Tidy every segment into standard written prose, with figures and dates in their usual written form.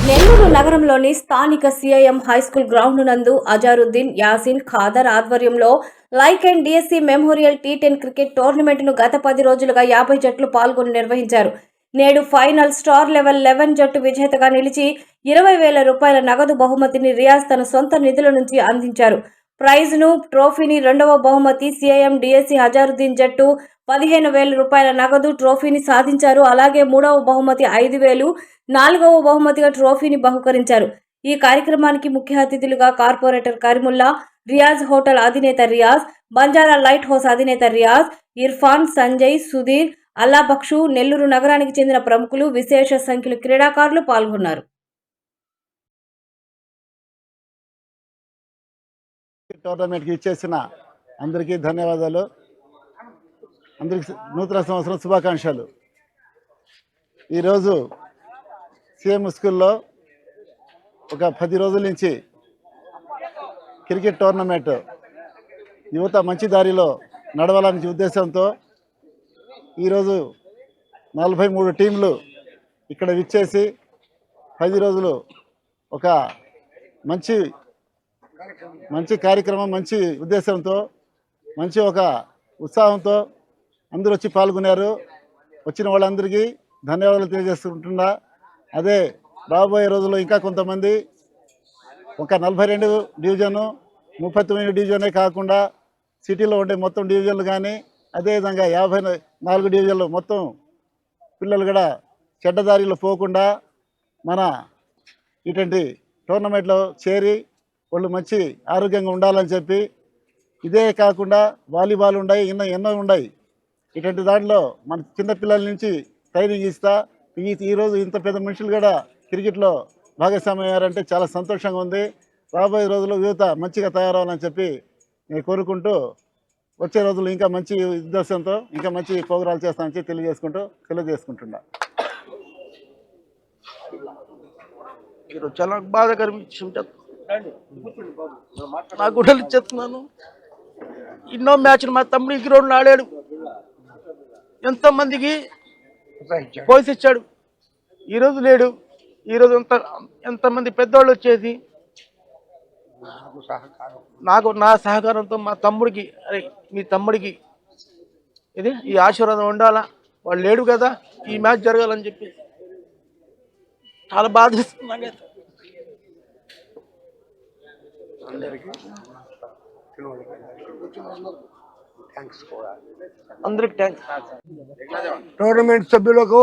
నెల్లూరు నగరంలోని స్థానిక CIM high school ground నందు అజారుద్దీన్ యాసిన్ ఖాదర్ ఆధ్వర్యంలో like and DSC memorial T10 cricket టోర్నమెంట్ను గత 10 రోజులుగా 50 జట్లు పాల్గొని నిర్వహించారు. నేడు ఫైనల్ స్టార్ లెవెల్ 11 జట్టు విజేతగా నిలిచి 20,000 రూపాయల నగదు బహుమతిని రియాజ్ తన సొంత నిధుల నుంచి అందించారు. ప్రైజ్ను ట్రోఫీని రెండవ బహుమతి సిఐఎం డిఎస్సి అజారుద్దీన్ జట్టు 15,000 రూపాయల నగదు ట్రోఫీని సాధించారు. అలాగే మూడవ బహుమతి 5,000, నాలుగవ బహుమతిగా ట్రోఫీని బహుకరించారు. ఈ కార్యక్రమానికి ముఖ్య అతిథులుగా కార్పొరేటర్ కరీముల్లా, రియాజ్ హోటల్ అధినేత రియాజ్, బంజారా లైట్ హౌస్ అధినేత రియాజ్, ఇర్ఫాన్, సంజయ్, సుధీర్, అల్లాబక్షు, నెల్లూరు నగరానికి చెందిన ప్రముఖులు, విశేష సంఖ్యలో క్రీడాకారులు పాల్గొన్నారు. టోర్నమెంట్కి ఇచ్చేసిన అందరికీ ధన్యవాదాలు. అందరికీ నూతన సంవత్సరం శుభాకాంక్షలు. ఈరోజు సిఎం స్కూల్లో ఒక 10 రోజుల నుంచి క్రికెట్ టోర్నమెంట్ యువత మంచి దారిలో నడవాలనే ఉద్దేశంతో ఈరోజు 43 టీంలు ఇక్కడ విచ్చేసి 10 రోజులు ఒక మంచి కార్యక్రమం, మంచి ఉద్దేశంతో, మంచి ఒక ఉత్సాహంతో అందరూ వచ్చి పాల్గొన్నారు. వచ్చిన వాళ్ళందరికీ ధన్యవాదాలు తెలియజేసుకుంటున్నా. అదే రాబోయే రోజుల్లో ఇంకా కొంతమంది ఒక 42 డివిజను, 39 డివిజనే కాకుండా సిటీలో ఉండే మొత్తం డివిజన్లు కానీ, అదేవిధంగా 54 డివిజన్లు మొత్తం పిల్లలు కూడా చెడ్డదారిలో పోకుండా మన ఇటువంటి టోర్నమెంట్లో చేరి వాళ్ళు మంచి ఆరోగ్యంగా ఉండాలని చెప్పి, ఇదే కాకుండా వాలీబాల్ ఉన్నాయి, ఎన్నో ఉన్నాయి. ఇటువంటి దాంట్లో మన చిన్నపిల్లల నుంచి ట్రైనింగ్ ఇస్తా ఈరోజు ఇంత పెద్ద మనుషులు కూడా క్రికెట్లో భాగస్వామ్యం అయ్యారంటే చాలా సంతోషంగా ఉంది. రాబోయే రోజుల్లో యువత మంచిగా తయారవ్వాలని చెప్పి నేను కోరుకుంటూ, వచ్చే రోజులు ఇంకా మంచి ఉద్దేశంతో ఇంకా మంచి ప్రోగ్రాలు చేస్తానని తెలియజేసుకుంటున్నా. చాలా బాధాకరం విషయం నా గుడ్డలు చెప్తున్నాను. ఎన్నో మ్యాచ్లు మా తమ్ముడు ఈ గ్రౌండ్లో ఆడాడు, ఎంతోమందికి పోషించాడు. ఈరోజు లేడు. ఈరోజు ఎంతమంది పెద్దవాళ్ళు వచ్చేసి నా సహకారంతో మా తమ్ముడికి, అరే మీ తమ్ముడికి ఈ ఆశీర్వాదం ఉండాలా, వాళ్ళు లేడు కదా, ఈ మ్యాచ్ జరగాలని చెప్పి చాలా బాధిస్తున్నాను. అందరికి థ్యాంక్స్. టోర్నమెంట్ సభ్యులకు,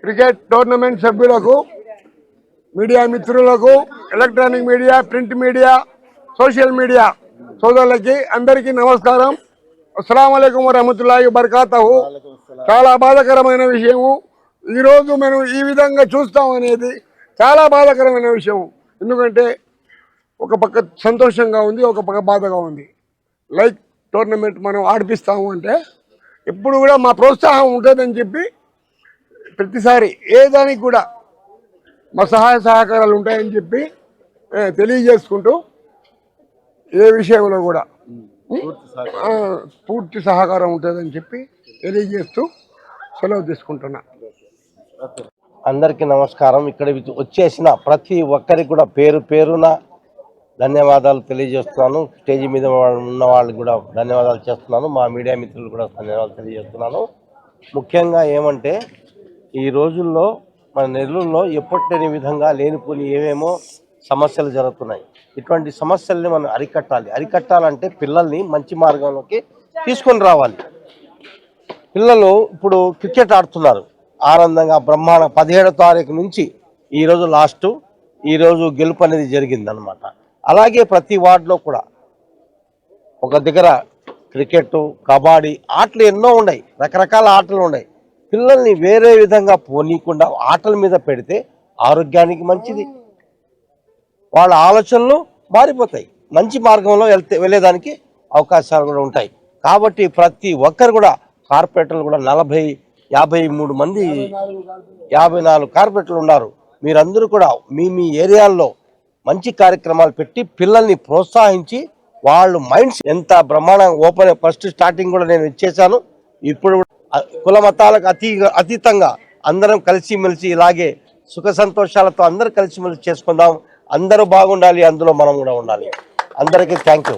క్రికెట్ టోర్నమెంట్ సభ్యులకు, మీడియా మిత్రులకు, electronic media, print media, social media సోదరులకి అందరికీ నమస్కారం. అస్సలాము అలైకుం వరహమతుల్లాహి వబరకాతుహు. చాలా బాధాకరమైన విషయము. ఈరోజు మనం ఈ విధంగా చూస్తాం అనేది చాలా బాధాకరమైన విషయం. ఎందుకంటే ఒక పక్క సంతోషంగా ఉంది, ఒక పక్క బాధగా ఉంది. లైక్ టోర్నమెంట్ మనం ఆడిపిస్తాము అంటే ఎప్పుడు కూడా మా ప్రోత్సాహం ఉంటుందని చెప్పి ప్రతిసారి ఏ దానికి కూడా మా సహాయ సహకారాలు ఉంటాయని చెప్పి తెలియజేసుకుంటూ, ఏ విషయంలో కూడా పూర్తి సహకారం ఉంటుందని చెప్పి తెలియజేస్తూ సెలవు తీసుకుంటున్నా. అందరికీ నమస్కారం. ఇక్కడ వచ్చేసిన ప్రతి ఒక్కరికి కూడా పేరు పేరున ధన్యవాదాలు తెలియజేస్తున్నాను. స్టేజీ మీద ఉన్న వాళ్ళకి కూడా ధన్యవాదాలు చేస్తున్నాను. మా మీడియా మిత్రులు కూడా ధన్యవాదాలు తెలియజేస్తున్నాను. ముఖ్యంగా ఏమంటే, ఈ రోజుల్లో మన నెల్లూరులో ఎప్పటిలేని విధంగా లేనిపోని ఏమేమో సమస్యలు జరుగుతున్నాయి. ఇటువంటి సమస్యల్ని మనం అరికట్టాలంటే పిల్లల్ని మంచి మార్గంలోకి తీసుకొని రావాలి. పిల్లలు ఇప్పుడు క్రికెట్ ఆడుతున్నారు ఆనందంగా, బ్రహ్మాండ 17వ తారీఖు నుంచి ఈరోజు లాస్ట్, ఈరోజు గెలుపు అనేది జరిగిందనమాట. అలాగే ప్రతి వార్డులో కూడా ఒక దగ్గర క్రికెట్, కబడ్డీ ఆటలు ఎన్నో ఉన్నాయి, రకరకాల ఆటలు ఉన్నాయి. పిల్లల్ని వేరే విధంగా పోనీయకుండా ఆటల మీద పెడితే ఆరోగ్యానికి మంచిది, వాళ్ళ ఆలోచనలు మారిపోతాయి, మంచి మార్గంలో వెళ్ళేదానికి అవకాశాలు కూడా ఉంటాయి. కాబట్టి ప్రతి ఒక్కరు కూడా, కార్పొరేటర్లు కూడా 53 మంది, 54 కార్పొరేటర్లు ఉన్నారు. మీరందరూ కూడా మీ ఏరియాల్లో మంచి కార్యక్రమాలు పెట్టి పిల్లల్ని ప్రోత్సహించి వాళ్ళు మైండ్స్ ఎంత బ్రహ్మాండంగా ఓపెన్, ఫస్ట్ స్టార్టింగ్ కూడా నేను ఇచ్చేసాను. ఇప్పుడు కుల మతాలకు అతీతంగా అందరం కలిసిమెలిసి ఇలాగే సుఖ సంతోషాలతో అందరూ కలిసిమెలిసి చేసుకుందాం. అందరూ బాగుండాలి, అందులో మనం కూడా ఉండాలి. అందరికీ థ్యాంక్ యూ.